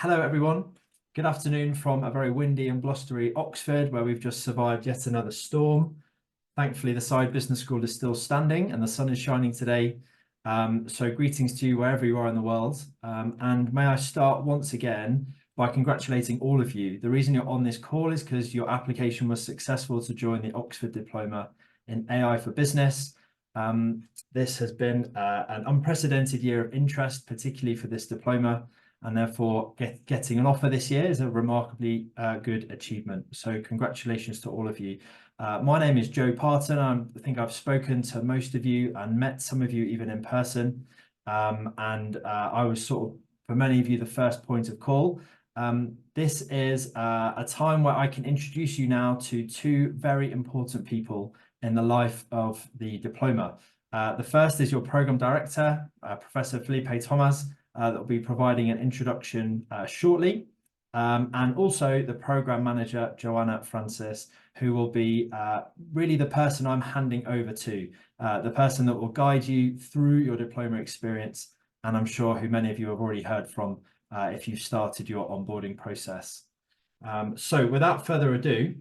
Hello, everyone. Good afternoon from a very windy and blustery Oxford, where we've just survived yet another storm. Thankfully, the Side Business School is still standing and the sun is shining today. So greetings to you wherever you are in the world. And may I start once again by congratulating all of you. The reason you're on this call is because your application was successful to join the Oxford Diploma in AI for Business. This has been an unprecedented year of interest, particularly for this diploma, and therefore getting an offer this year is a remarkably good achievement. So congratulations to all of you. My name is Joe Parton. I think I've spoken to most of you and met some of you even in person. I was sort of, for many of you, the first point of call. This is a time where I can introduce you now to two very important people in the life of the diploma. The first is your program director, Professor Felipe Thomas, that will be providing an introduction shortly. And also the program manager, Joanna Francis, who will be really the person I'm handing over to, the person that will guide you through your diploma experience. And I'm sure who many of you have already heard from if you've started your onboarding process. So without further ado,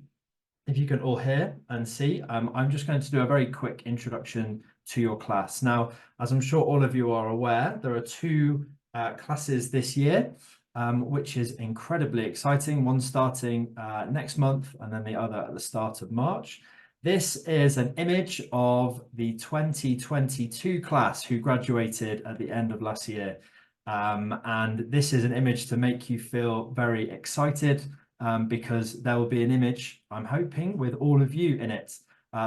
if you can all hear and see, I'm just going to do a very quick introduction to your class. Now, as I'm sure all of you are aware, there are two classes this year, which is incredibly exciting. One starting next month and then the other at the start of March. This is an image of the 2022 class who graduated at the end of last year. And this is an image to make you feel very excited because there will be an image, I'm hoping, with all of you in it,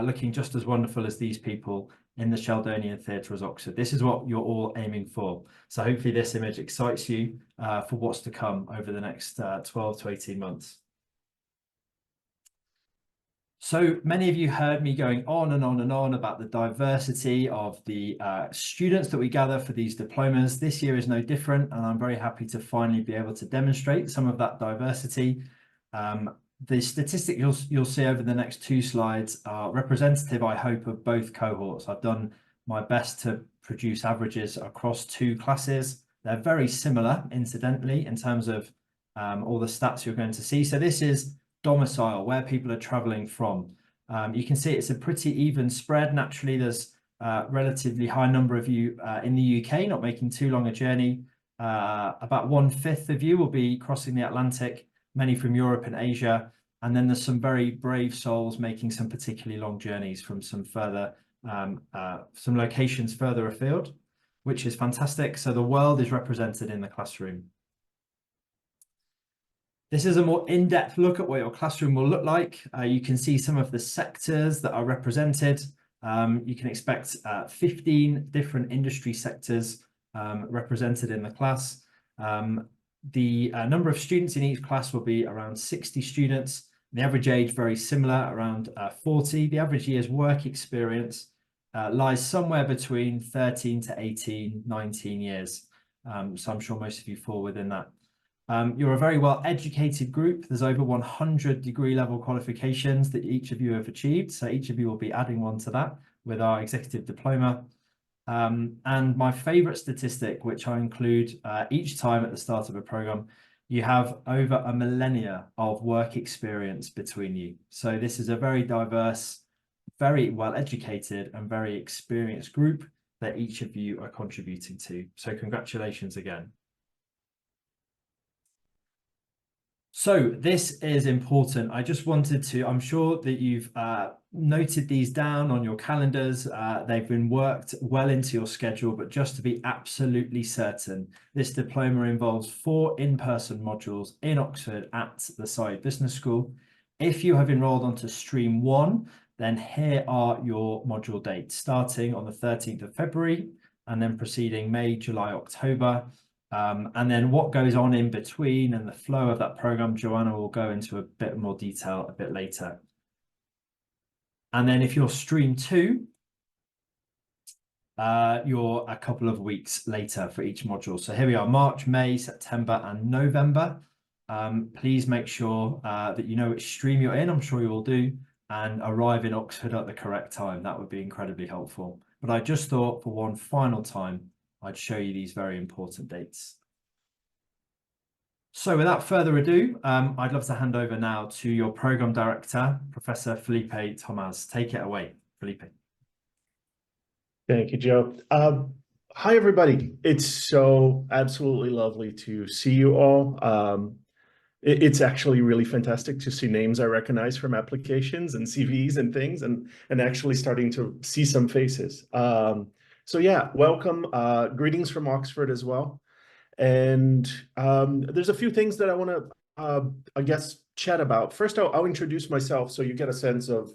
looking just as wonderful as these people in the Sheldonian Theatre as Oxford. This is what you're all aiming for. So hopefully this image excites you for what's to come over the next 12 to 18 months. So many of you heard me going on and on and on about the diversity of the students that we gather for these diplomas. This year is no different, and I'm very happy to finally be able to demonstrate some of that diversity. The statistics you'll see over the next two slides are representative, I hope, of both cohorts. I've done my best to produce averages across two classes. They're very similar, incidentally, in terms of all the stats you're going to see. So this is domicile, where people are traveling from. You can see it's a pretty even spread. Naturally, there's a relatively high number of you in the UK, not making too long a journey. About 1/5 of you will be crossing the Atlantic, many from Europe and Asia. And then there's some very brave souls making some particularly long journeys from some locations further afield, which is fantastic. So the world is represented in the classroom. This is a more in-depth look at what your classroom will look like. You can see some of the sectors that are represented. You can expect 15 different industry sectors represented in the class. The number of students in each class will be around 60 students. The average age very similar, around 40. The average year's work experience lies somewhere between 13 to 18, 19 years. So I'm sure most of you fall within that. You're a very well educated group. There's over 100 degree level qualifications that each of you have achieved. So each of you will be adding one to that with our executive diploma. And my favorite statistic, which I include each time at the start of a program, you have over a millennia of work experience between you. So this is a very diverse, very well educated and very experienced group that each of you are contributing to. So congratulations again. So this is important. I just wanted to, I'm sure that you've noted these down on your calendars. They've been worked well into your schedule, but just to be absolutely certain, this diploma involves 4 in-person modules in Oxford at the Side Business School. If you have enrolled onto Stream 1, then here are your module dates, starting on the 13th of February and then proceeding May, July, October. And then what goes on in between and the flow of that program, Joanna will go into a bit more detail a bit later. And then if you're Stream 2, you're a couple of weeks later for each module. So here we are, March, May, September, and November. Please make sure that you know which stream you're in. I'm sure you will do, and arrive in Oxford at the correct time. That would be incredibly helpful. But I just thought for one final time, I'd show you these very important dates. So without further ado, I'd love to hand over now to your program director, Professor Felipe Tomás. Take it away, Felipe. Thank you, Joe. Hi, everybody. It's so absolutely lovely to see you all. It's actually really fantastic to see names I recognize from applications and CVs and things, and actually starting to see some faces. So yeah, welcome. Greetings from Oxford as well. And there's a few things that I want to, I guess, chat about. First, I'll introduce myself so you get a sense of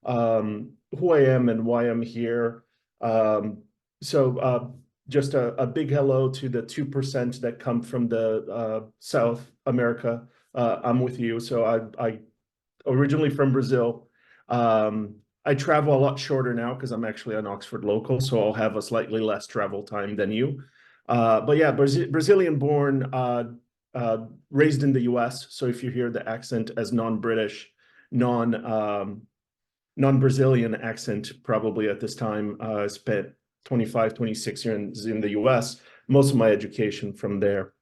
who I am and why I'm here. Um, so just a big hello to the 2% that come from the South America. I'm with you. So I originally from Brazil. I travel a lot shorter now because I'm actually an Oxford local, so I'll have a slightly less travel time than you. But yeah, Brazilian born, raised in the US. So if you hear the accent as non-British, non-Brazilian accent, probably at this time, spent 25, 26 years in the US, most of my education from there.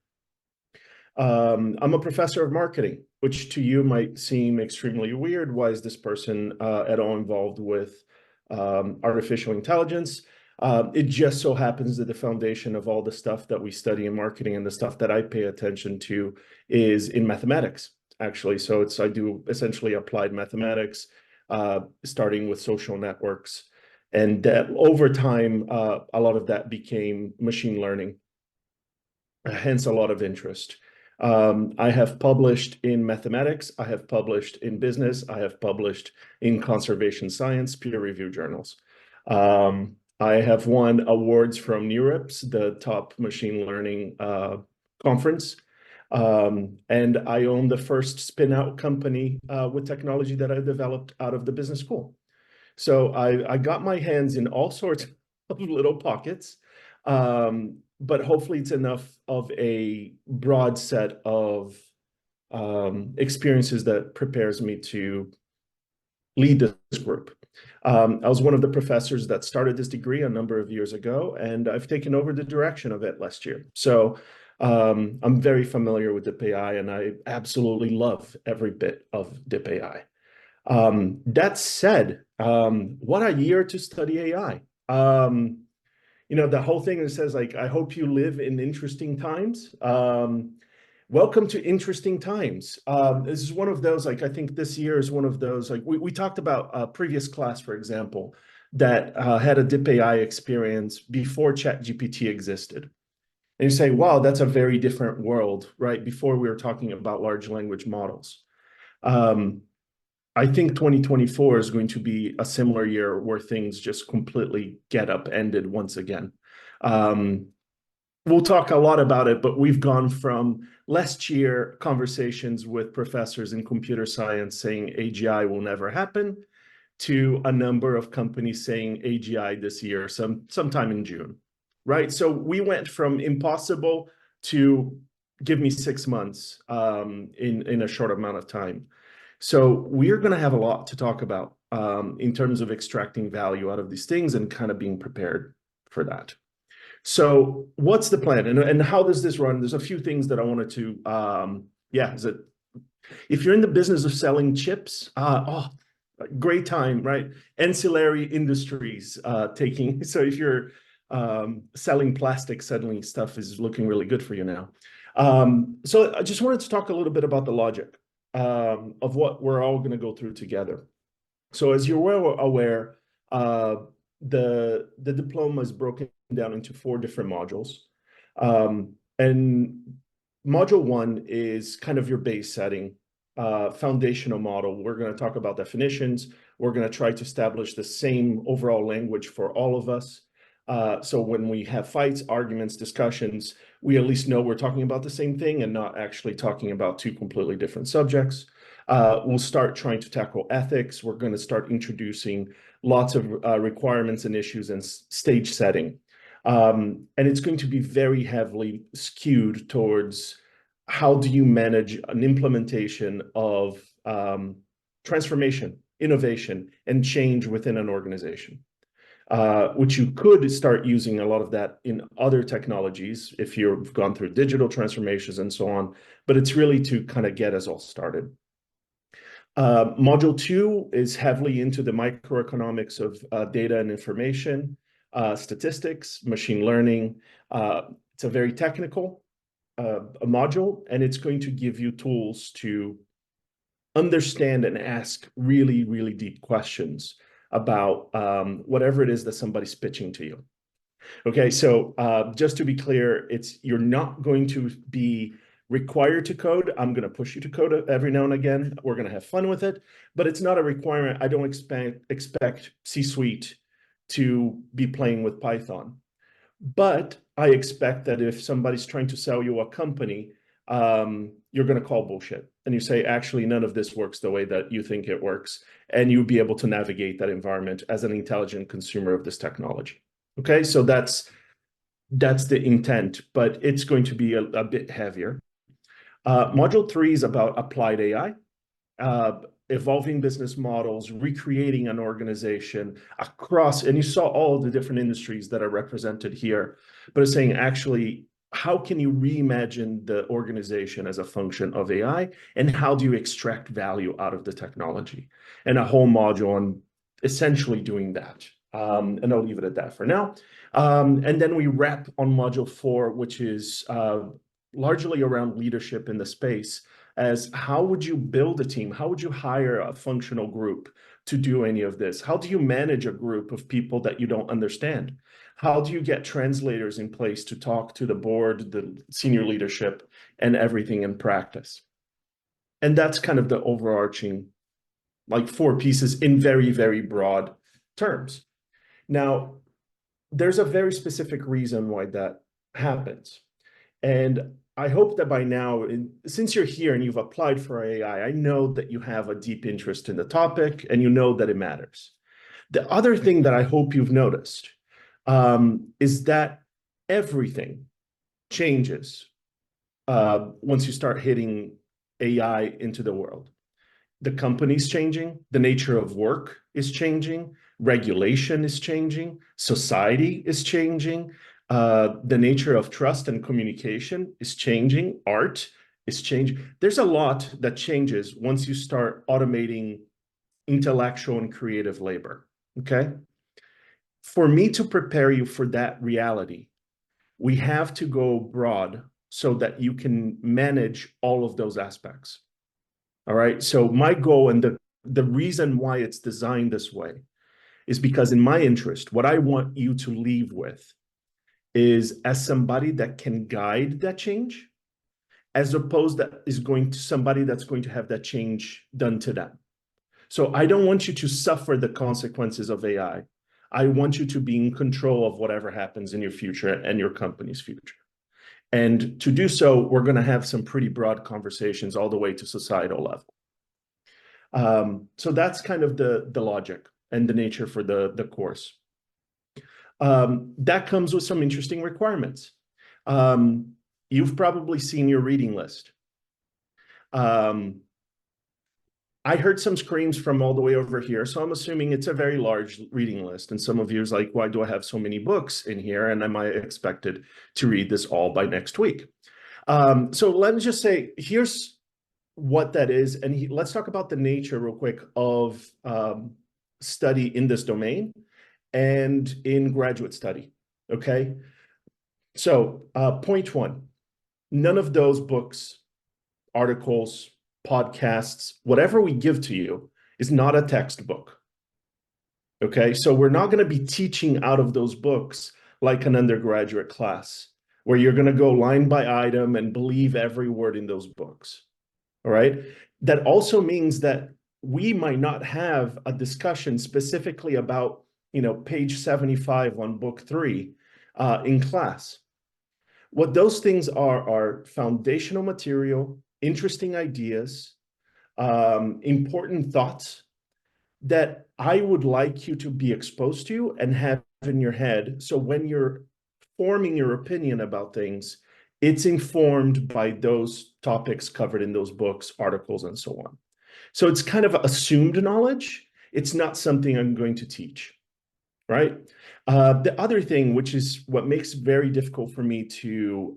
I'm a professor of marketing, which to you might seem extremely weird. Why is this person at all involved with artificial intelligence? It just so happens that the foundation of all the stuff that we study in marketing and the stuff that I pay attention to is in mathematics, actually. So I do essentially applied mathematics, starting with social networks. And over time, a lot of that became machine learning, hence a lot of interest. I have published in mathematics, I have published in business, I have published in conservation science, peer-reviewed journals. I have won awards from NeurIPS, the top machine learning conference. And I own the first spin-out company with technology that I developed out of the business school. So I got my hands in all sorts of little pockets. But hopefully it's enough of a broad set of experiences that prepares me to lead this group. I was one of the professors that started this degree a number of years ago, and I've taken over the direction of it last year. So I'm very familiar with DIP AI, and I absolutely love every bit of DIP AI. That said, what a year to study AI. The whole thing that says, like, I hope you live in interesting times. Welcome to interesting times. This is one of those, like, I think this year is one of those, like, we talked about a previous class, for example, that had a DIP AI experience before ChatGPT existed. And you say, wow, that's a very different world, right? Before we were talking about large language models. I think 2024 is going to be a similar year where things just completely get upended once again. We'll talk a lot about it, but we've gone from last year conversations with professors in computer science saying AGI will never happen to a number of companies saying AGI this year, sometime in June, right? So we went from impossible to give me 6 months in a short amount of time. So we're going to have a lot to talk about in terms of extracting value out of these things and kind of being prepared for that. So what's the plan and how does this run? There's a few things that I wanted to, if you're in the business of selling chips, great time, right? Ancillary industries taking, so if you're selling plastic, suddenly stuff is looking really good for you now. So I just wanted to talk a little bit about the logic of what we're all going to go through together. So as you're well aware, the diploma is broken down into 4 different modules. And module 1 is kind of your base setting, foundational model. We're going to talk about definitions. We're going to try to establish the same overall language for all of us. So when we have fights, arguments, discussions, we at least know we're talking about the same thing and not actually talking about 2 completely different subjects. We'll start trying to tackle ethics. We're going to start introducing lots of requirements and issues and stage setting. And it's going to be very heavily skewed towards how do you manage an implementation of transformation, innovation, and change within an organization. which you could start using a lot of that in other technologies if you've gone through digital transformations and so on. But it's really to kind of get us all started. Module 2 is heavily into the microeconomics of data and information, statistics, machine learning. It's a very technical a module, and it's going to give you tools to understand and ask really, really deep questions about whatever it is that somebody's pitching to you. Okay, so just to be clear, you're not going to be required to code. I'm going to push you to code every now and again. We're going to have fun with it, but it's not a requirement. I don't expect C-suite to be playing with Python. But I expect that if somebody's trying to sell you a company, you're going to call bullshit. And you say, actually, none of this works the way that you think it works. And you'll be able to navigate that environment as an intelligent consumer of this technology. Okay, so that's the intent, but it's going to be a bit heavier. Module 3 is about applied AI, evolving business models, recreating an organization across, and you saw all of the different industries that are represented here, but it's saying actually, how can you reimagine the organization as a function of AI, and how do you extract value out of the technology? And a whole module on essentially doing that. And I'll leave it at that for now. And then we wrap on module 4, which is largely around leadership in the space, as how would you build a team? How would you hire a functional group to do any of this? How do you manage a group of people that you don't understand? How do you get translators in place to talk to the board, the senior leadership, and everything in practice? And that's kind of the overarching, like 4 pieces in very, very broad terms. Now, there's a very specific reason why that happens. And I hope that by now, since you're here and you've applied for AI, I know that you have a deep interest in the topic and you know that it matters. The other thing that I hope you've noticed is that everything changes once you start hitting AI into the world. The company's changing, the nature of work is changing, regulation is changing, society is changing, the nature of trust and communication is changing, art is changing. There's a lot that changes once you start automating intellectual and creative labor, okay? For me to prepare you for that reality, we have to go broad so that you can manage all of those aspects. All right, so my goal and the reason why it's designed this way is because in my interest, what I want you to leave with is as somebody that can guide that change, as opposed that is going to somebody that's going to have that change done to them. So I don't want you to suffer the consequences of AI. I want you to be in control of whatever happens in your future and your company's future. And to do so, we're going to have some pretty broad conversations all the way to societal level. So that's kind of the logic and the nature for the course. That comes with some interesting requirements. You've probably seen your reading list. I heard some screams from all the way over here, so I'm assuming it's a very large reading list. And some of you is like, why do I have so many books in here? And am I expected to read this all by next week? So let me just say, here's what that is. And let's talk about the nature real quick of study in this domain and in graduate study, okay? So point 1, none of those books, articles, podcasts, whatever we give to you is not a textbook. Okay, so we're not going to be teaching out of those books like an undergraduate class where you're going to go line by item and believe every word in those books. All right, that also means that we might not have a discussion specifically about, page 75 on book 3 in class. What those things are foundational material, interesting ideas, important thoughts that I would like you to be exposed to and have in your head. So when you're forming your opinion about things, it's informed by those topics covered in those books, articles, and so on. So it's kind of assumed knowledge. It's not something I'm going to teach, right? The other thing, which is what makes it very difficult for me to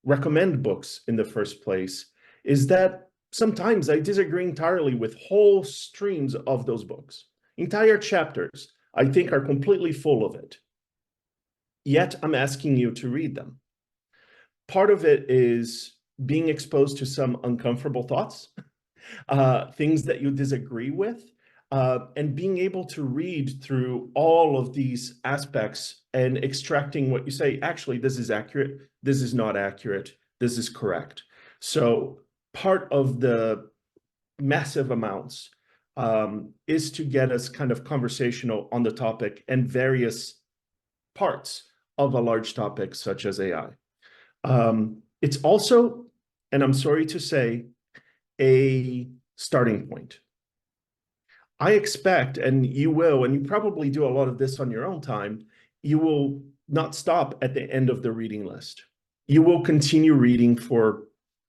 recommend books in the first place, is that sometimes I disagree entirely with whole streams of those books. Entire chapters, I think, are completely full of it. Yet I'm asking you to read them. Part of it is being exposed to some uncomfortable thoughts, things that you disagree with, and being able to read through all of these aspects and extracting what you say, actually, this is accurate, this is not accurate, this is correct. So part of the massive amounts is to get us kind of conversational on the topic and various parts of a large topic such as AI. It's also, and I'm sorry to say, a starting point. I expect, and you will, and you probably do a lot of this on your own time, you will not stop at the end of the reading list. You will continue reading for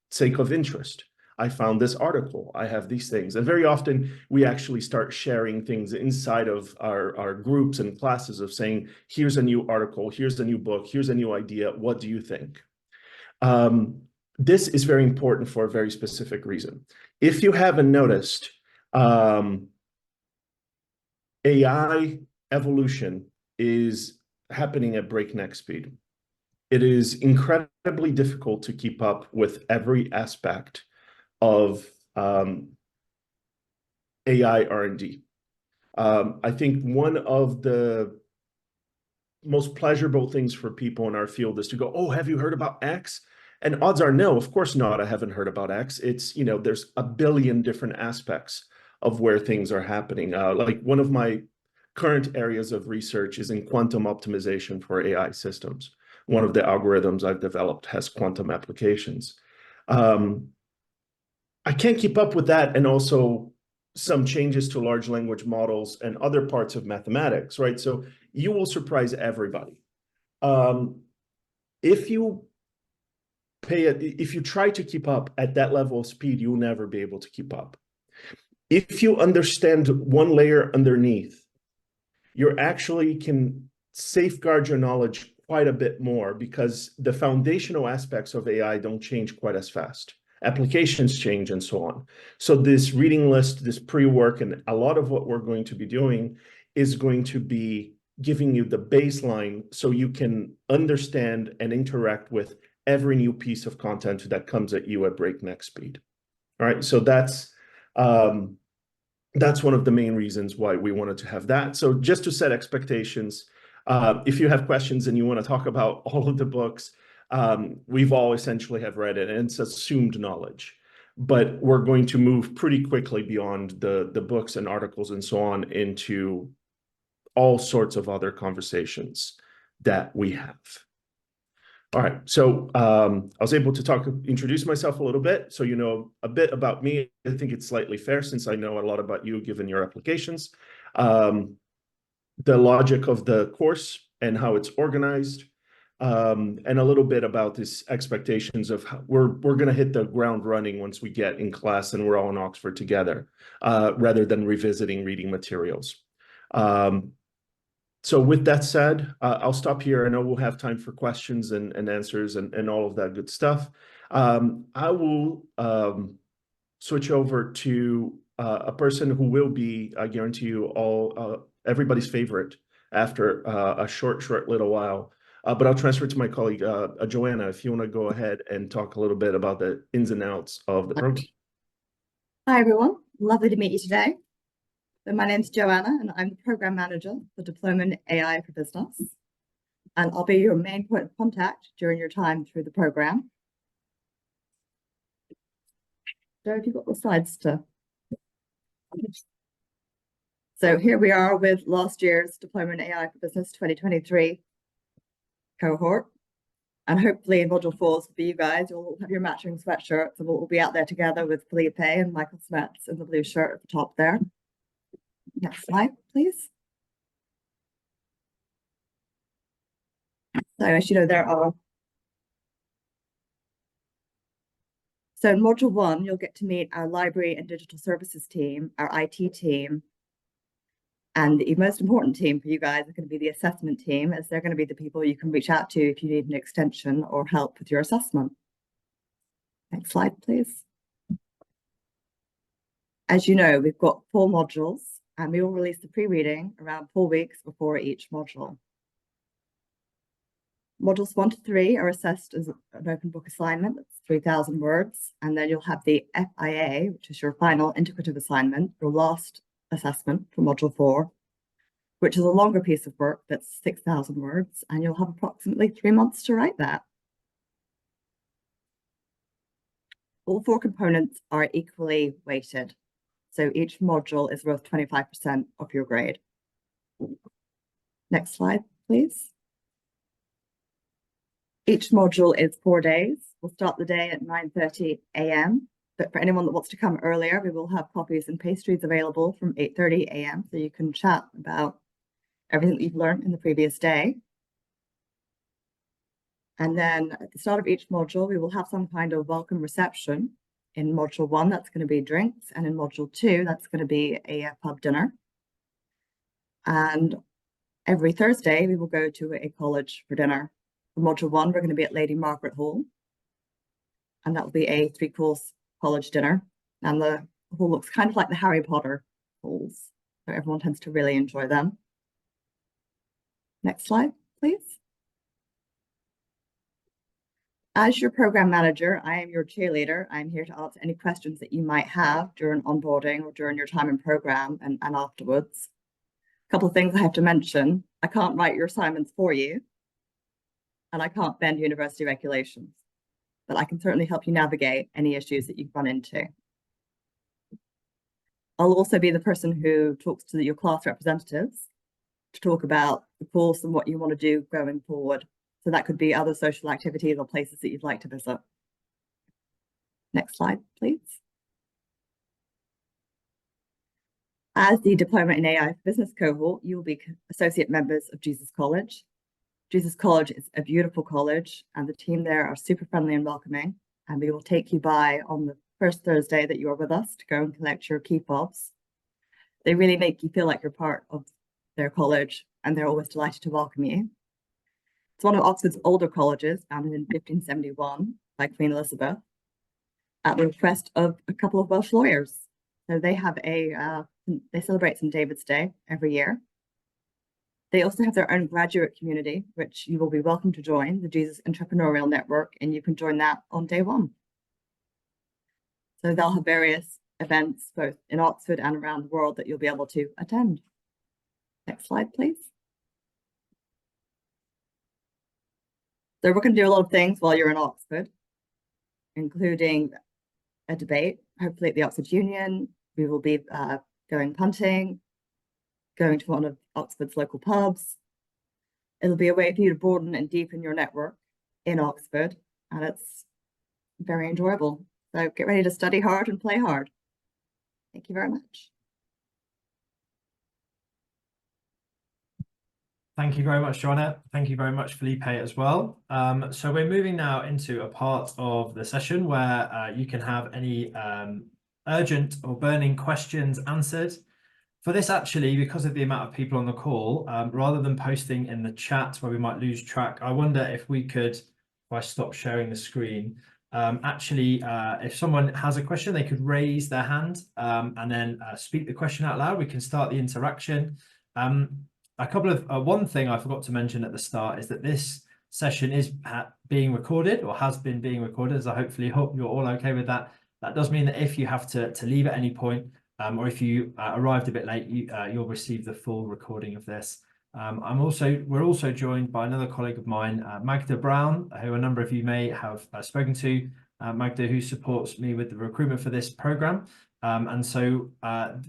sake of interest. I found this article, I have these things. And very often we actually start sharing things inside of our groups and classes of saying, here's a new article, here's a new book, here's a new idea, what do you think? This is very important for a very specific reason. If you haven't noticed, AI evolution is happening at breakneck speed. It is incredibly difficult to keep up with every aspect of AI R&D. I think one of the most pleasurable things for people in our field is to go, oh, have you heard about X? And odds are no, of course not. I haven't heard about X. It's, you know, there's a billion different aspects of where things are happening. Like one of my current areas of research is in quantum optimization for AI systems. One of the algorithms I've developed has quantum applications. I can't keep up with that, and also some changes to large language models and other parts of mathematics, right? So you will surprise everybody. If you try to keep up at that level of speed, you'll never be able to keep up. If you understand one layer underneath, you actually can safeguard your knowledge quite a bit more, because the foundational aspects of AI don't change quite as fast. Applications change and so on. So this reading list, this pre-work, and a lot of what we're going to be doing is going to be giving you the baseline so you can understand and interact with every new piece of content that comes at you at breakneck speed. All right, so that's one of the main reasons why we wanted to have that. So just to set expectations, if you have questions and you want to talk about all of the books, we've all essentially have read it, and it's assumed knowledge. But we're going to move pretty quickly beyond the books and articles and so on into all sorts of other conversations that we have. All right, so I was able to introduce myself a little bit, so you know a bit about me. I think it's slightly fair since I know a lot about you given your applications. The logic of the course and how it's organized, and a little bit about these expectations of how we're going to hit the ground running once we get in class and we're all in Oxford together, rather than revisiting reading materials. So with that said, I'll stop here. I know we'll have time for questions and answers and all of that good stuff. I will switch over to a person who will be, I guarantee you, all everybody's favorite after a short little while. But I'll transfer to my colleague, Joanna, if you want to go ahead and talk a little bit about the ins and outs of the program. Hi, everyone. Lovely to meet you today. So my name's Joanna, and I'm the Program Manager for Diploma in AI for Business. And I'll be your main point of contact during your time through the program. So if you've got the slides to... So here we are with last year's Diploma in AI for Business 2023 cohort. And hopefully in Module 4 for you guys, you'll have your matching sweatshirts, and we'll be out there together with Felipe and Michael Smets in the blue shirt at the top there. Next slide, please. So as you know, there are... So in Module 1, you'll get to meet our library and digital services team, our IT team, And the most important team for you guys is going to be the assessment team, as they're going to be the people you can reach out to if you need an extension or help with your assessment. Next slide, please. As you know, we've got 4 modules, and we will release the pre-reading around 4 weeks before each module. Modules 1 to 3 are assessed as an open book assignment, that's 3,000 words, and then you'll have the FIA, which is your final integrative assignment, your last assessment for module 4, which is a longer piece of work that's 6,000 words, and you'll have approximately 3 months to write that. All 4 components are equally weighted, so each module is worth 25% of your grade. Next slide, please. Each module is 4 days. We'll start the day at 9:30 a.m. But for anyone that wants to come earlier, we will have coffees and pastries available from 8:30 a.m. so you can chat about everything that you've learned in the previous day. And then at the start of each module, we will have some kind of welcome reception. In module 1, that's going to be drinks. And in module 2, that's going to be a pub dinner. And every Thursday, we will go to a college for dinner. For module 1, we're going to be at Lady Margaret Hall. And that will be a 3-course college dinner. And the hall looks kind of like the Harry Potter halls. So everyone tends to really enjoy them. Next slide, please. As your program manager, I am your cheerleader. I'm here to answer any questions that you might have during onboarding or during your time in program and afterwards. A couple of things I have to mention. I can't write your assignments for you, and I can't bend university regulations, but I can certainly help you navigate any issues that you run into. I'll also be the person who talks to your class representatives to talk about the course and what you want to do going forward. So that could be other social activities or places that you'd like to visit. Next slide, please. As the Diploma in AI Business cohort, you will be associate members of Jesus College. Jesus College is a beautiful college, and the team there are super friendly and welcoming. And we will take you by on the first Thursday that you are with us to go and collect your key fobs. They really make you feel like you're part of their college, and they're always delighted to welcome you. It's one of Oxford's older colleges, founded in 1571 by Queen Elizabeth, at the request of a couple of Welsh lawyers. So they have they celebrate St. David's Day every year. They also have their own graduate community, which you will be welcome to join, the Jesus Entrepreneurial Network, and you can join that on day 1. So they'll have various events, both in Oxford and around the world, that you'll be able to attend. Next slide, please. So we're going to do a lot of things while you're in Oxford, including a debate, hopefully at the Oxford Union. We will be going punting, going to one of Oxford's local pubs. It'll be a way for you to broaden and deepen your network in Oxford, and it's very enjoyable. So get ready to study hard and play hard. Thank you very much. Thank you very much, Joanna. Thank you very much, Felipe, as well. So we're moving now into a part of the session where you can have any urgent or burning questions answered. For this, actually, because of the amount of people on the call, rather than posting in the chat where we might lose track, I wonder if we could, if I stop sharing the screen, if someone has a question, they could raise their hand and then speak the question out loud. We can start the interaction. One thing I forgot to mention at the start is that this session is being recorded, or has been being recorded, as I hopefully hope you're all okay with that. That does mean that if you have to leave at any point, or if you arrived a bit late, you'll receive the full recording of this. We're also joined by another colleague of mine, Magda Brown, who a number of you may have spoken to. Magda, who supports me with the recruitment for this program. And so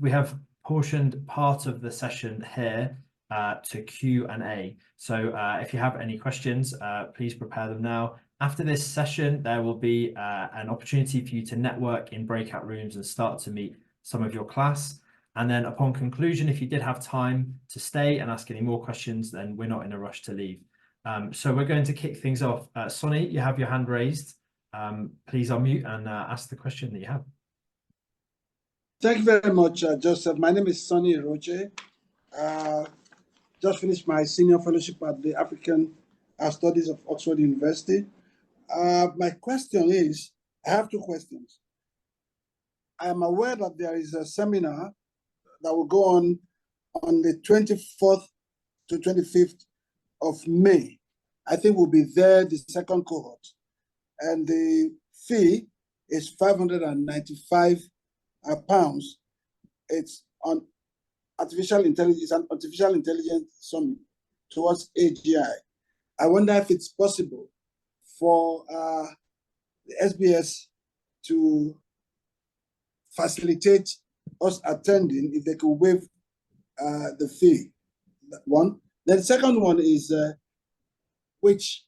we have portioned part of the session here to Q&A. So if you have any questions, please prepare them now. After this session, there will be an opportunity for you to network in breakout rooms and start to meet some of your class. And then upon conclusion, if you did have time to stay and ask any more questions, then we're not in a rush to leave. So we're going to kick things off. Sonny, you have your hand raised. Please unmute and ask the question that you have. Thank you very much, Joseph. My name is Sonny Roche. Just finished my senior fellowship at the African Studies of Oxford University. My question is, I have two questions. I am aware that there is a seminar that will go on the 24th to 25th of May. I think we'll be there, the second cohort. And the fee is £595. It's on artificial intelligence, it's an artificial intelligence summit towards AGI. I wonder if it's possible for the SBS to facilitate us attending if they could waive the fee. One. Then the second one is, which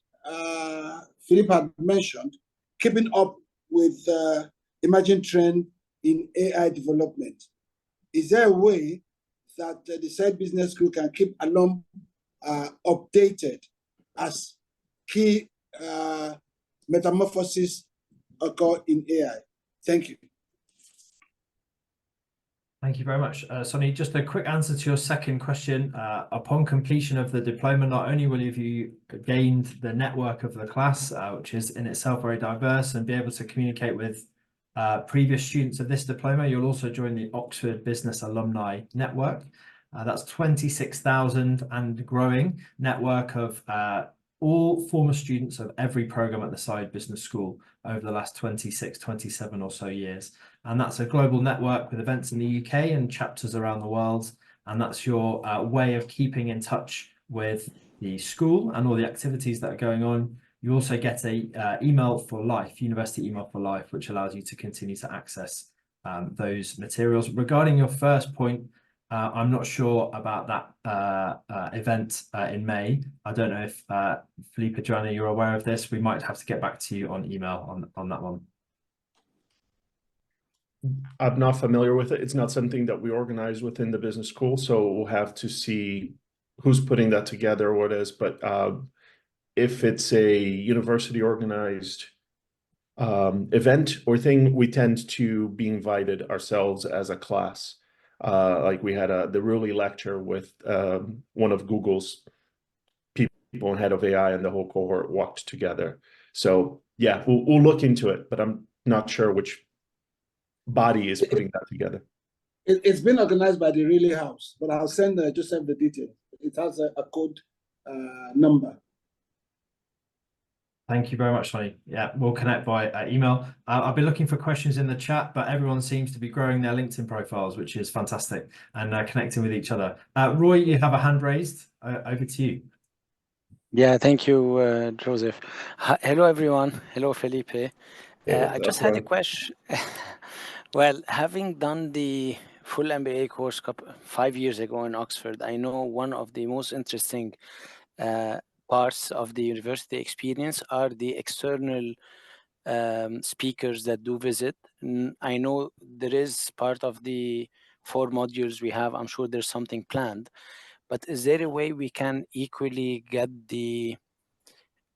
Philip had mentioned, keeping up with emerging trend in AI development. Is there a way that the side business group can keep alum updated as key metamorphoses occur in AI? Thank you. Thank you very much. Sonny, just a quick answer to your second question. Upon completion of the diploma, not only will you have gained the network of the class, which is in itself very diverse, and be able to communicate with previous students of this diploma, you'll also join the Oxford Business Alumni Network. That's 26,000 and growing network of all former students of every program at the Side Business School over the last 26, 27 or so years. And that's a global network with events in the UK and chapters around the world. And that's your way of keeping in touch with the school and all the activities that are going on. You also get a email for life, university email for life, which allows you to continue to access those materials. Regarding your first point, I'm not sure about that event in May. I don't know if Felipe, Joanna, you're aware of this. We might have to get back to you on email on that one. I'm not familiar with it. It's not something that we organize within the business school, so we'll have to see who's putting that together or what is. But if it's a university organized event or thing, we tend to be invited ourselves as a class. Like we had the Rulli lecture with one of Google's people and head of AI, and the whole cohort walked together. So yeah, we'll look into it, but I'm not sure which body is putting that together. It's been organized by the Rulli House, but I'll send Joseph the details. It has a code number. Thank you very much, Sonny. Yeah, we'll connect by email. I'll be looking for questions in the chat, but everyone seems to be growing their LinkedIn profiles, which is fantastic, and connecting with each other. Roy, you have a hand raised. Over to you. Yeah, thank you, Joseph. Hello, everyone. Hello, Felipe. I just had a question. Well, having done the full MBA course 5 years ago in Oxford, I know one of the most interesting parts of the university experience are the external speakers that do visit. I know there is part of the 4 modules we have. I'm sure there's something planned, but is there a way we can equally get the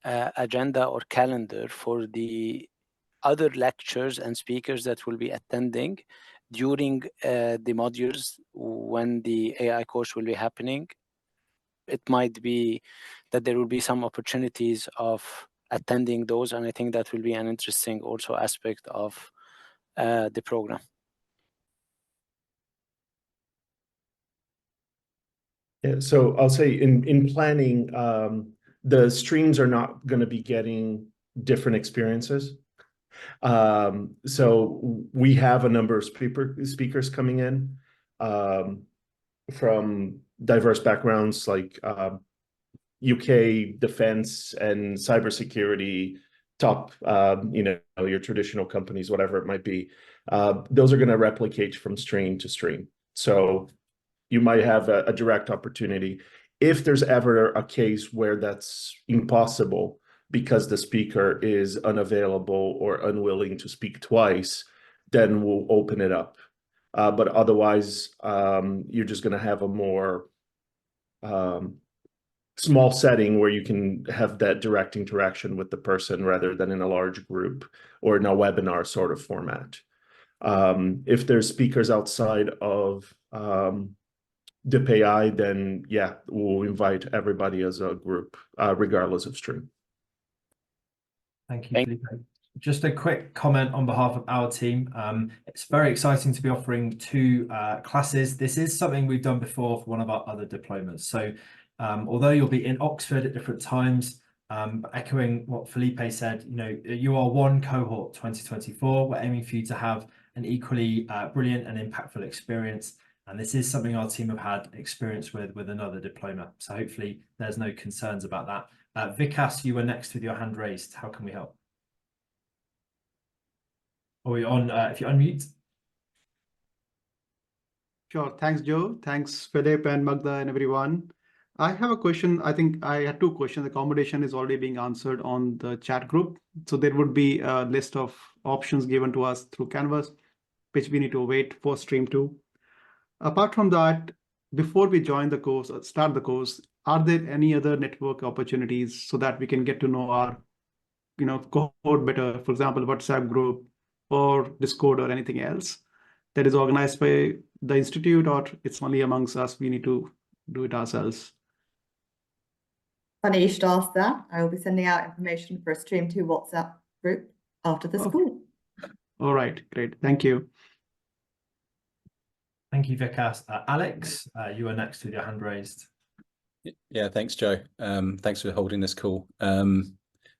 agenda or calendar for the other lectures and speakers that will be attending during the modules when the AI course will be happening? It might be that there will be some opportunities of attending those, and I think that will be an interesting also aspect of the program. Yeah, so I'll say in planning, the streams are not going to be getting different experiences. So we have a number of speakers coming in from diverse backgrounds, like UK defense and cybersecurity, top, your traditional companies, whatever it might be. Those are going to replicate from stream to stream. So you might have a direct opportunity. If there's ever a case where that's impossible because the speaker is unavailable or unwilling to speak twice, then we'll open it up. But otherwise, you're just going to have a more small setting where you can have that direct interaction with the person rather than in a large group or in a webinar sort of format. If there's speakers outside of Dip AI, then yeah, we'll invite everybody as a group, regardless of stream. Thank you, Felipe. Just a quick comment on behalf of our team. It's very exciting to be offering 2 classes. This is something we've done before for one of our other diplomas. So although you'll be in Oxford at different times, echoing what Felipe said, you are one cohort 2024. We're aiming for you to have an equally brilliant and impactful experience. And this is something our team have had experience with another diploma. So hopefully there's no concerns about that. Vikas, you were next with your hand raised. How can we help? Or you're on, if you unmute. Sure. Thanks, Joe. Thanks, Philip and Magda and everyone. I have a question. I think I had 2 questions. The accommodation is already being answered on the chat group. So there would be a list of options given to us through Canvas, which we need to wait for stream 2. Apart from that, before we join the course or start the course, are there any other network opportunities so that we can get to know our, cohort better? For example, WhatsApp group or Discord or anything else that is organized by the institute, or it's only amongst us, we need to do it ourselves? Funny you should ask that. I will be sending out information for a stream 2 WhatsApp group after this call. All right, great. Thank you. Thank you, Vikas. Alex, you are next with your hand raised. Yeah, thanks, Joe. Thanks for holding this call.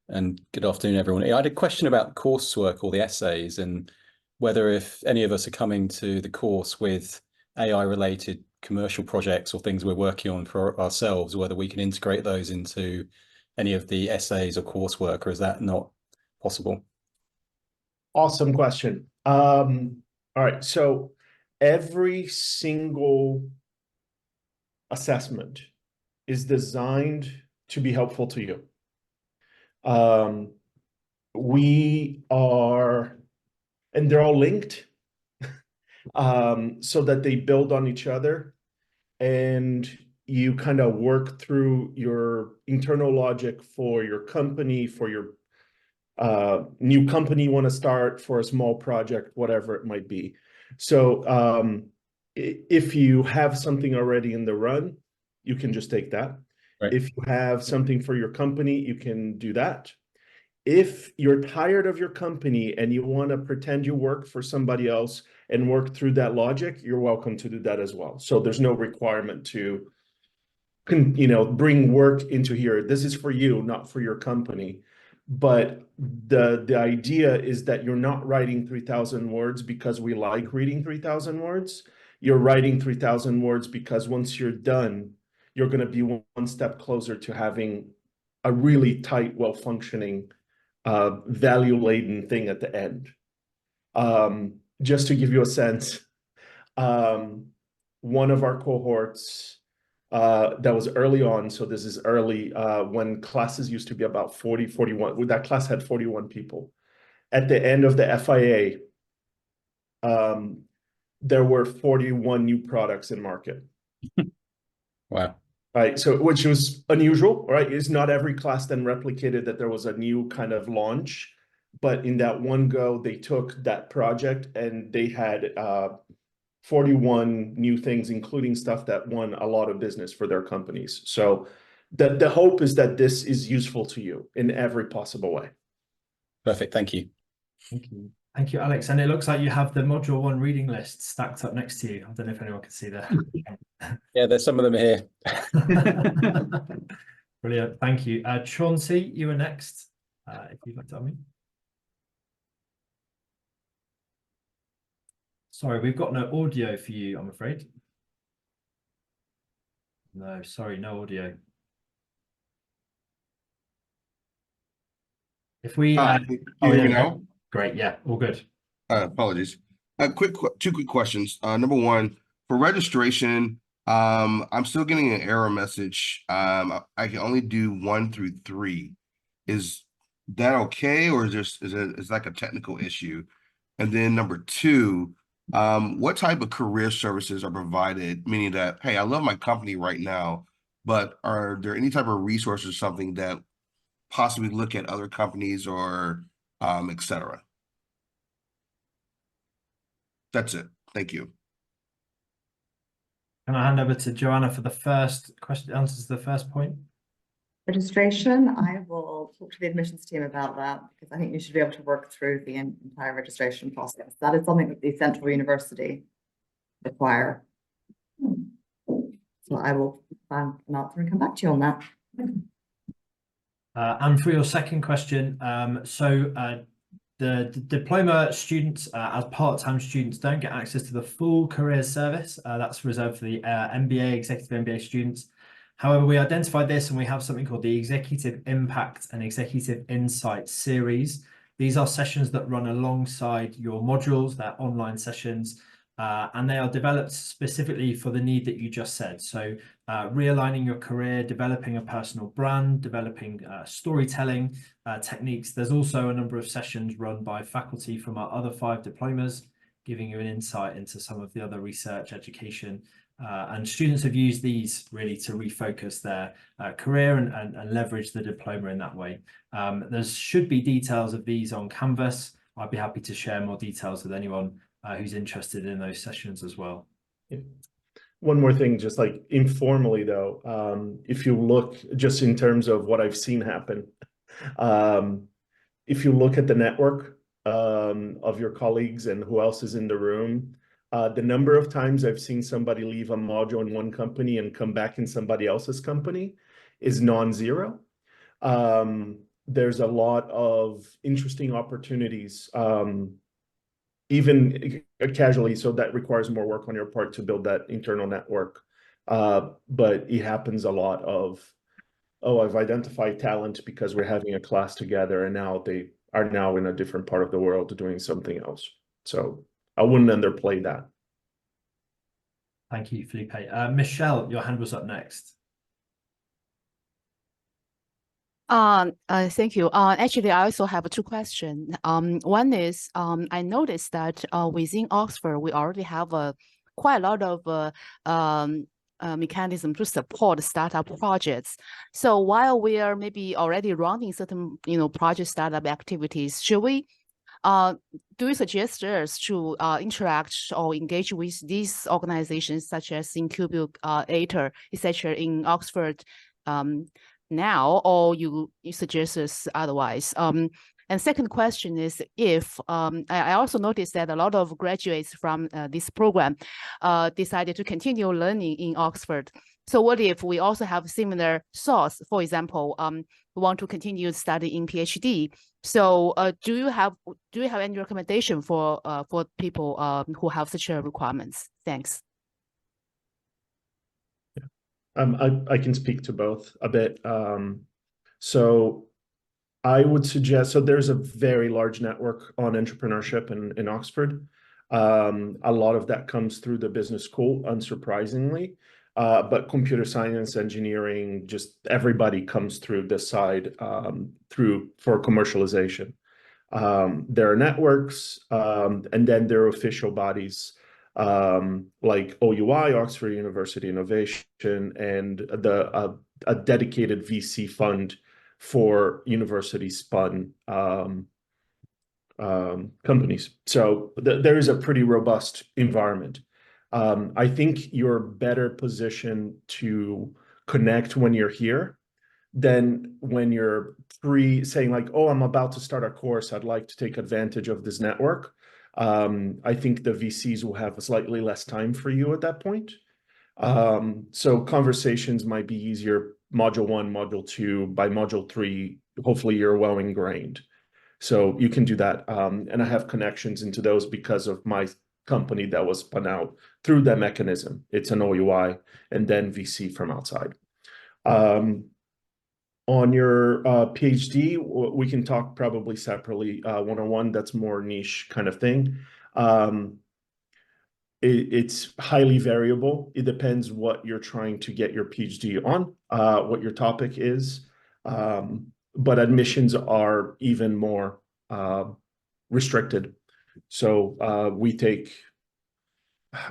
And good afternoon, everyone. I had a question about coursework or the essays, and whether if any of us are coming to the course with AI-related commercial projects or things we're working on for ourselves, whether we can integrate those into any of the essays or coursework, or is that not possible? Awesome question. All right, so every single assessment is designed to be helpful to you. We are, and they're all linked, so that they build on each other, and you kind of work through your internal logic for your company, for your new company you want to start, for a small project, whatever it might be. So if you have something already in the run, you can just take that. Right. If you have something for your company, you can do that. If you're tired of your company and you want to pretend you work for somebody else and work through that logic, you're welcome to do that as well. So there's no requirement to, bring work into here. This is for you, not for your company. But the idea is that you're not writing 3,000 words because we like reading 3,000 words. You're writing 3,000 words because once you're done, you're going to be one step closer to having a really tight, well-functioning, value-laden thing at the end. Just to give you a sense, one of our cohorts that was early on, so this is early, when classes used to be about 40, 41, that class had 41 people. At the end of the FIA, there were 41 new products in market. Wow. Right, so which was unusual, right? It's not every class then replicated that there was a new kind of launch, but in that one go, they took that project and they had 41 new things, including stuff that won a lot of business for their companies. So the hope is that this is useful to you in every possible way. Perfect. Thank you. Thank you. Thank you, Alex. And it looks like you have the module 1 reading list stacked up next to you. I don't know if anyone can see that. Yeah, there's some of them here. Brilliant. Thank you. Chauncey, you are next. If you'd like to unmute. Sorry, we've got no audio for you, I'm afraid. No, sorry, no audio. If we can you hear me now? Great, yeah, all good. Apologies. Two quick questions. Number one, for registration, I'm still getting an error message. I can only do 1 through 3. Is that okay, or is it like a technical issue? And then number 2, what type of career services are provided? Meaning that, hey, I love my company right now, but are there any type of resources, something that possibly look at other companies or et cetera? That's it. Thank you. Can I hand over to Joanna for the first question, answers to the first point? Registration, I will talk to the admissions team about that because I think you should be able to work through the entire registration process. That is something that the Central University require. So I will find an answer and come back to you on that. And for your second question, the diploma students as part-time students don't get access to the full careers service. That's reserved for the MBA, executive MBA students. However, we identified this and we have something called the Executive Impact and Executive Insight series. These are sessions that run alongside your modules, they're online sessions, and they are developed specifically for the need that you just said. So realigning your career, developing a personal brand, developing storytelling techniques. There's also a number of sessions run by faculty from our other 5 diplomas, giving you an insight into some of the other research education. And students have used these really to refocus their career and leverage the diploma in that way. There should be details of these on Canvas. I'd be happy to share more details with anyone who's interested in those sessions as well. Yeah. One more thing, just like informally though, if you look just in terms of what I've seen happen, if you look at the network of your colleagues and who else is in the room, the number of times I've seen somebody leave a module in one company and come back in somebody else's company is non-zero. There's a lot of interesting opportunities, even casually, so that requires more work on your part to build that internal network. But it happens a lot of, oh, I've identified talent because we're having a class together and now they are now in a different part of the world doing something else. So I wouldn't underplay that. Thank you, Felipe. Michelle, your hand was up next. Thank you. Actually, I also have 2 questions. One is, I noticed that within Oxford, we already have quite a lot of mechanism to support startup projects. So while we are maybe already running certain, project startup activities, should we do you suggest us to interact or engage with these organizations such as Incubator, etc. in Oxford now, or you suggest us otherwise? And second question is, if I also noticed that a lot of graduates from this program decided to continue learning in Oxford. So what if we also have similar source? For example, we want to continue studying PhD. So do you have any recommendation for people who have such requirements? Thanks. I can speak to both a bit. So I would suggest, so there's a very large network on entrepreneurship in Oxford. A lot of that comes through the business school, unsurprisingly. But computer science, engineering, just everybody comes through this side for commercialization. There are networks, and then there are official bodies like OUI, Oxford University Innovation, and a dedicated VC fund for university-spun companies. So there is a pretty robust environment. I think you're better positioned to connect when you're here than when you're saying like, oh, I'm about to start a course, I'd like to take advantage of this network. I think the VCs will have slightly less time for you at that point. So conversations might be easier module 1, module 2, by module 3, hopefully you're well ingrained. So you can do that. And I have connections into those because of my company that was spun out through that mechanism. It's an OUI and then VC from outside. On your PhD, we can talk probably separately, one-on-one. That's more niche kind of thing. It's highly variable. It depends what you're trying to get your PhD on, what your topic is. But admissions are even more restricted. So we take,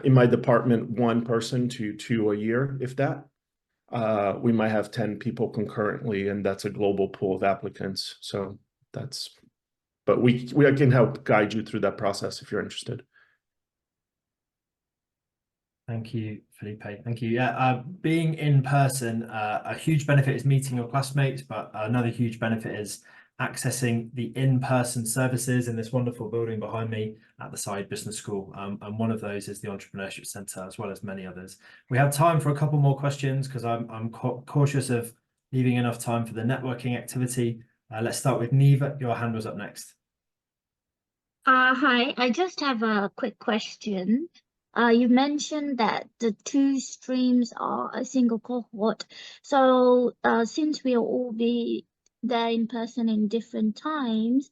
in my department, 1 person to 2 a year, if that. We might have 10 people concurrently, and that's a global pool of applicants. So that's, but we can help guide you through that process if you're interested. Thank you, Felipe. Thank you. Yeah, being in person, a huge benefit is meeting your classmates, but another huge benefit is accessing the in-person services in this wonderful building behind me at the Side Business School. And one of those is the Entrepreneurship Centre, as well as many others. We have time for a couple more questions because I'm cautious of leaving enough time for the networking activity. Let's start with Neva. Your hand was up next. Hi, I just have a quick question. You mentioned that the two streams are a single cohort. So, since we'll all be there in person in different times,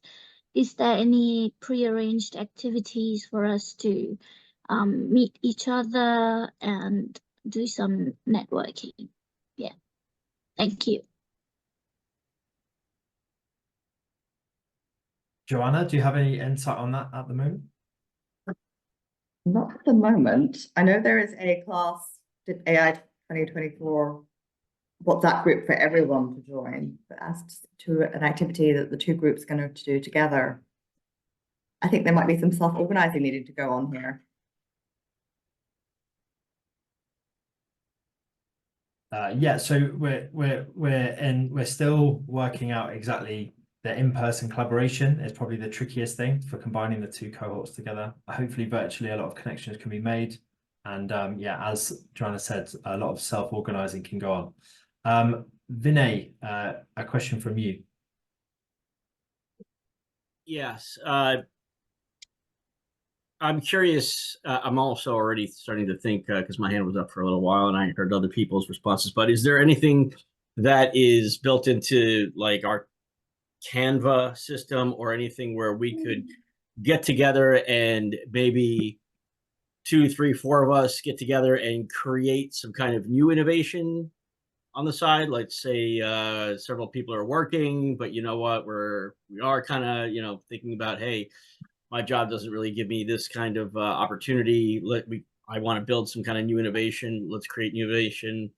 is there any prearranged activities for us to meet each other and do some networking? Yeah, thank you. Joanna, do you have any insight on that at the moment? Not at the moment. I know there is a class, AI 2024 WhatsApp group for everyone to join, but as to an activity that the two groups are going to do together, I think there might be some self-organizing needing to go on here. Yeah, so we're still working out exactly the in-person collaboration is probably the trickiest thing for combining the two cohorts together. Hopefully, virtually a lot of connections can be made, and yeah, as Joanna said, a lot of self-organizing can go on. Vinay, a question from you. Yes, I'm curious. I'm also already starting to think because my hand was up for a little while and I heard other people's responses. But is there anything that is built into like our Canva system or anything where we could get together and maybe 2, 3, 4 of us get together and create some kind of new innovation on the side? Let's say several people are working, but you know what, we are kind of thinking about, hey, my job doesn't really give me this kind of opportunity. I want to build some kind of new innovation. Let's create new innovation.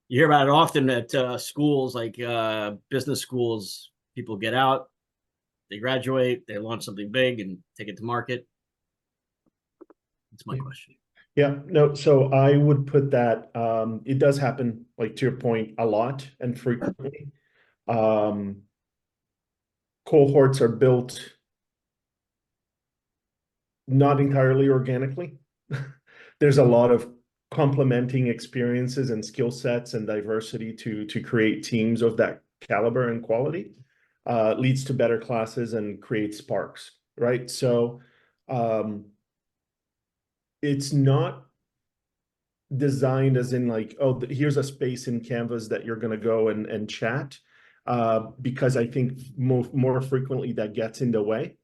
You hear about it often at schools, like business schools. People get out, they graduate, they launch something big and take it to market. That's my question. Yeah, no, so I would put that, it does happen, like to your point, a lot and frequently. Cohorts are built not entirely organically. There's a lot of complementing experiences and skill sets and diversity to create teams of that caliber and quality. Leads to better classes and creates sparks, right? So it's not designed as in like, oh, here's a space in Canvas that you're going to go and chat, because I think more frequently that gets in the way.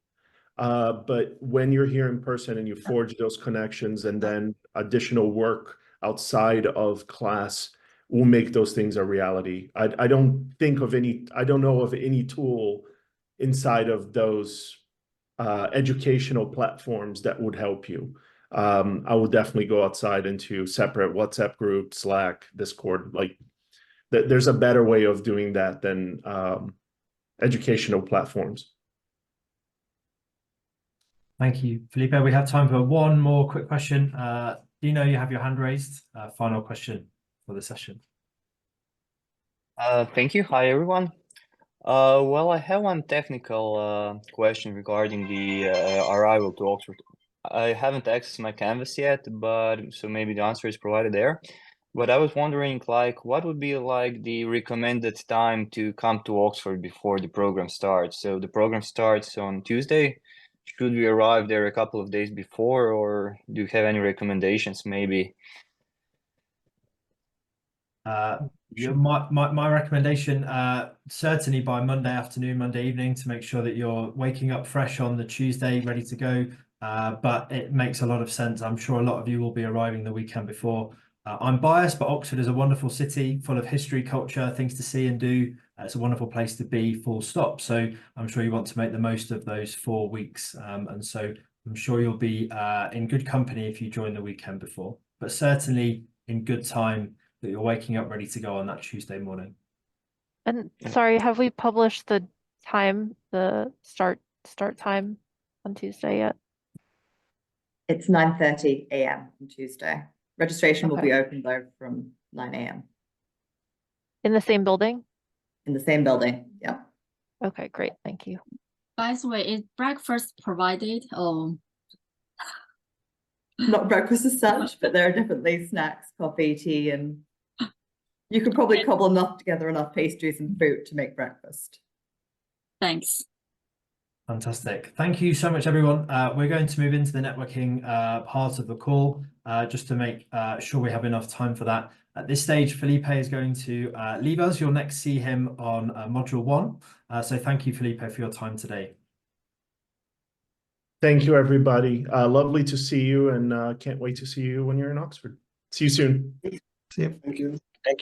But when you're here in person and you forge those connections and then additional work outside of class will make those things a reality. I don't know of any tool inside of those educational platforms that would help you. I would definitely go outside into separate WhatsApp groups, Slack, Discord. Like there's a better way of doing that than educational platforms. Thank you, Felipe. We have time for one more quick question. Dino, you have your hand raised. Final question for the session. Thank you. Hi, everyone. Well, I have one technical question regarding the arrival to Oxford. I haven't accessed my Canvas yet, but so maybe the answer is provided there. But I was wondering, like, what would be like the recommended time to come to Oxford before the program starts? So the program starts on Tuesday. Should we arrive there a couple of days before, or do you have any recommendations, maybe? My recommendation, certainly by Monday afternoon, Monday evening, to make sure that you're waking up fresh on the Tuesday, ready to go. But it makes a lot of sense. I'm sure a lot of you will be arriving the weekend before. I'm biased, but Oxford is a wonderful city full of history, culture, things to see and do. It's a wonderful place to be, full stop. So I'm sure you want to make the most of those 4 weeks. And so I'm sure you'll be in good company if you join the weekend before, but certainly in good time that you're waking up ready to go on that Tuesday morning. And sorry, have we published the time, the start time on Tuesday yet? It's 9:30 a.m. on Tuesday. Registration will Okay. be open though from 9 a.m. In the same building? in the same building. Yeah. Okay, great. Thank you. By the way, is breakfast provided? Not breakfast as such, but there are definitely snacks, coffee, tea, and you could probably cobble enough pastries and fruit to make breakfast. Thanks. Fantastic. Thank you so much, everyone. We're going to move into the networking part of the call just to make sure we have enough time for that. At this stage, Felipe is going to leave us. You'll next see him on module 1. So thank you, Felipe, for your time today. Thank you, everybody. Lovely to see you, and can't wait to see you when you're in Oxford. See you soon. See you. Thank you.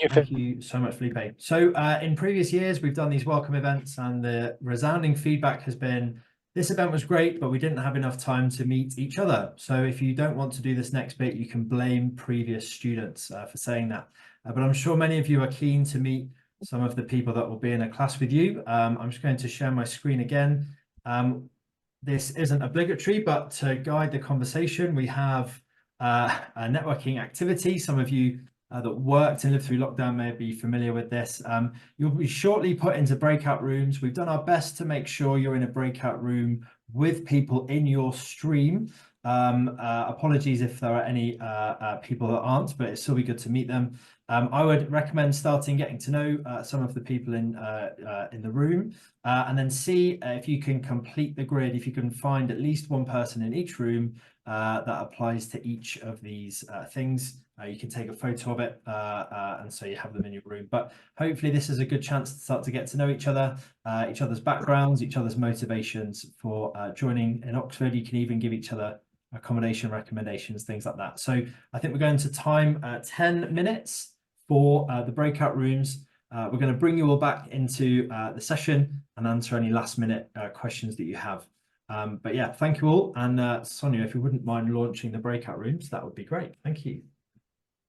Thank you so much, Felipe. So in previous years, we've done these welcome events, and the resounding feedback has been, this event was great, but we didn't have enough time to meet each other. So if you don't want to do this next bit, you can blame previous students for saying that. But I'm sure many of you are keen to meet some of the people that will be in a class with you. I'm just going to share my screen again. This isn't obligatory, but to guide the conversation, we have a networking activity. Some of you that worked and lived through lockdown may be familiar with this. You'll be shortly put into breakout rooms. We've done our best to make sure you're in a breakout room with people in your stream. Apologies if there are any people that aren't, but it'll still be good to meet them. I would recommend starting getting to know some of the people in the room, and then see if you can complete the grid, if you can find at least one person in each room that applies to each of these things. You can take a photo of it, and so you have them in your room. But hopefully this is a good chance to start to get to know each other, each other's backgrounds, each other's motivations for joining in Oxford. You can even give each other accommodation recommendations, things like that. So I think we're going to time 10 minutes for the breakout rooms. We're going to bring you all back into the session and answer any last minute questions that you have. But yeah, thank you all. And Sonia, if you wouldn't mind launching the breakout rooms, that would be great. Thank you.